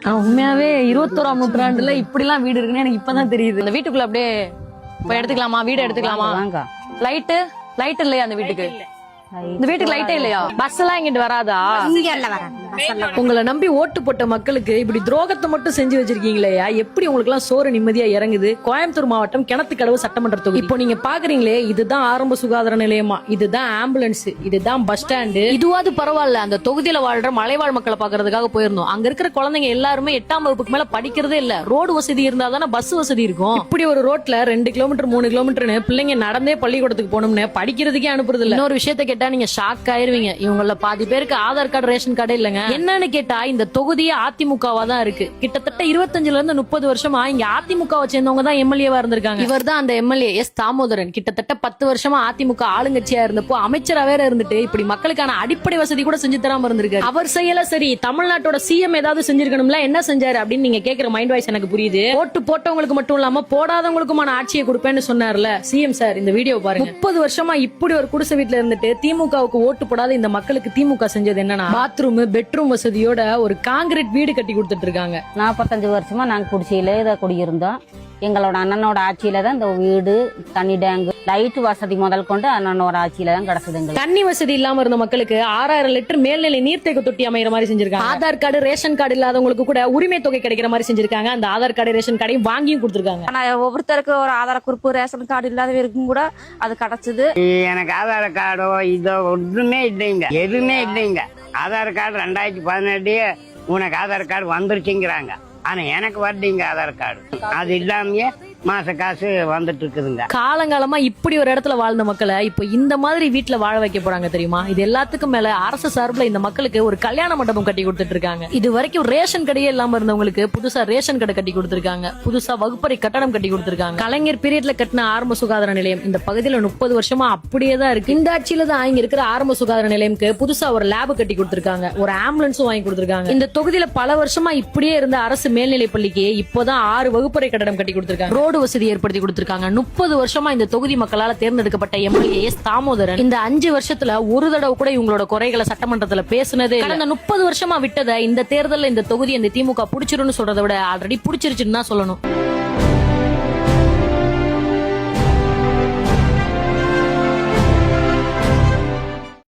உண்மையாவே 21ஆம் நூற்றாண்டுல இப்படி எல்லாம் வீடு இருக்குன்னு எனக்கு இப்பதான் தெரியுது. இந்த வீட்டுக்குள்ள அப்படியே இப்ப எடுத்துக்கலாமா, வீடு எடுத்துக்கலாமா? லைட் இல்லையா அந்த வீட்டுக்கு? இந்த வீட்டுக்கு லைட்டே இல்லையா? பஸ் எல்லாம் இங்கிட்டு வராதா? உங்களை நம்பி ஓட்டு போட்ட மக்களுக்கு இப்படி துரோகத்தை மட்டும் செஞ்சு வச்சிருக்கீங்களேயா? எப்படி உங்களுக்கு எல்லாம் சோறு நிம்மதியா இறங்குது? கோயம்புத்தூர் மாவட்டம் கிணத்துக்கடவு சட்டமன்ற தொகுதி. இப்போ நீங்க பாக்குறீங்களே, இதுதான் ஆரம்ப சுகாதார நிலையமா, இதுதான் ஆம்புலன்ஸ், இதுதான் பஸ் ஸ்டாண்டு. இதுவாது பரவாயில்ல, அந்த தொகுதியில வாழ்ற மலைவாழ் மக்களை பாக்குறதுக்காக போயிருந்தோம். அங்க இருக்கிற குழந்தைங்க எல்லாருமே 8ஆம் வகுப்புக்கு மேல படிக்கிறதே இல்ல. ரோடு வசதி இருந்தா தானே பஸ் வசதி இருக்கும். இப்படி ஒரு ரோட்ல 2 கிலோமீட்டர் 3 கிலோமீட்டர்னு பிள்ளைங்க நடந்தே பள்ளிக்கூடத்துக்கு போகணும்னு படிக்கிறதுக்கே அனுப்புறது இல்ல. இன்னொரு விஷயத்த கேட்டா நீங்க ஷாக் ஆயிருவீங்க. இவங்கள பாதி பேருக்கு ஆதார் கார்டு ரேஷன் கார்டே இல்லங்க. என்னன்னு கேட்டா இந்த தொகுதியே அதிமுகவா தான் இருக்கு. கிட்டத்தட்ட 25ல இருந்து 30 வருஷமா இங்க அதிமுகவை சேர்ந்தவங்க தான் எம்எல்ஏவா இருந்திருக்காங்க. இவர் தான் அந்த எம்எல்ஏ எஸ் தாமோதரன். கிட்டத்தட்ட 10 வருஷமா அதிமுக ஆளுங்கட்சியா இருந்தப்போ அமைச்சரா வேற இருந்துட்டு இப்படி மக்களுக்கான அடிப்படை வசதி கூட செஞ்சு தராம இருந்திருக்காரு. அவர் செய்யல சரி, தமிழ்நாட்டோட சிஎம் ஏதாவது செஞ்சிருக்கணும்ல, என்ன செஞ்சாரு அப்படின்னு நீங்க கேக்குற மைண்ட் வாய்ஸ் எனக்கு புரியுது. ஓட்டு போட்டவங்களுக்கு மட்டும் இல்லாம போடாதவங்களுக்குமான ஆட்சியை கொடுப்பேன்னு சொன்னார்ல சிஎம் சார். இந்த வீடியோ பாருங்க. 30 வருஷமா இப்படி ஒரு குடிசை வீட்டுல இருந்துட்டு திமுகவுக்கு ஓட்டு போடாத இந்த மக்களுக்கு திமுக செஞ்சது என்னன்னா, பாத்ரூம் பெட்ரூம் வசதியோட ஒரு காங்கிரீட் வீடு கட்டி கொடுத்துட்டு இருக்காங்க. 45 வருஷமா நாங்க குடிசையில இதை குடியிருந்தோம். எங்களோட அண்ணனோட ஆட்சியில தான் இந்த வீடு, தண்ணி டேங்கு, லைட் வசதி முதல் கொண்டு அண்ணனோட ஆட்சியில தான் கிடைச்சது. தண்ணி வசதி இல்லாம இருந்த மக்களுக்கு 6000 லிட்டர் மேல்நிலை நீர்த்தேக்க தொட்டி அமைகிற மாதிரி செஞ்சிருக்காங்க. ஆதார் கார்டு ரேஷன் கார்டு இல்லாதவங்களுக்கு கூட உரிமை தொகை கிடைக்கிற மாதிரி செஞ்சிருக்காங்க. அந்த ஆதார் கார்டு ரேஷன் கார்டையும் வாங்கியும் கொடுத்திருக்காங்க. ஆனா ஒவ்வொருத்தருக்கு ஒரு ஆதார குறிப்பு ரேஷன் கார்டு இல்லாதவருக்கும் கூட அது கிடைச்சது. எனக்கு ஆதார் கார்டோ இதோ ஒன்றுமே இல்லைங்க, எதுவுமே இல்லைங்க. ஆதார் கார்டு 2018 உனக்கு ஆதார் கார்டு வந்துருச்சுங்கிறாங்க. ஆனா எனக்கு வரலீங்க ஆதார் கார்டு. அது இல்லாமயே மாச காசு வந்துட்டு இருக்குதுங்க. காலங்காலமா இப்படி ஒரு இடத்துல வாழ்ந்த மக்களை இப்ப இந்த மாதிரி வீட்டுல வாழ வைக்க போறாங்க தெரியுமா? இது எல்லாத்துக்கும் மேல அரசு சார்பில் இந்த மக்களுக்கு ஒரு கல்யாண மண்டபம் கட்டி கொடுத்துட்டு இருக்காங்க. இது வரைக்கும் ரேஷன் கடையே இல்லாம இருந்தவங்களுக்கு புதுசா ரேஷன் கடை கட்டி கொடுத்திருக்காங்க. புதுசா வகுப்பறை கட்டடம் கட்டி கொடுத்திருக்காங்க. கலைஞர் பீரியட்ல கட்டின ஆரம்ப சுகாதார நிலையம் இந்த பகுதியில 30 வருஷமா அப்படியே தான் இருக்கு. இந்த ஆட்சியில தான் இங்க இருக்கிற ஆரம்ப சுகாதார நிலையம்க்கு புதுசா ஒரு லேப் கட்டி கொடுத்திருக்காங்க. ஒரு ஆம்புலன்ஸும் வாங்கி கொடுத்திருக்காங்க. இந்த தொகுதியில பல வருஷமா இப்படியே இருந்த அரசு மேல்நிலை பள்ளிக்கு இப்போதான் 6 வகுப்பறை கட்டடம் கட்டி கொடுத்திருக்காங்க. ரோடு வசதி ஏற்படுத்தி கொடுத்திருக்காங்க. 30 வருஷமா இந்த தொகுதி மக்களால தேர்ந்தெடுக்கப்பட்ட எம்எல்ஏ எஸ் தாமோதரன் இந்த 5 வருஷத்துல ஒரு தடவை கூட இவங்களோட குறைகளை சட்டமன்றத்துல பேசினதே. கடந்த 30 வருஷமா விட்டதை இந்த தேர்தலில் இந்த தொகுதி இந்த திமுக புடிச்சிருன்னு சொல்றதை விட ஆல்ரெடி புடிச்சிருச்சுன்னு தான் சொல்லணும்.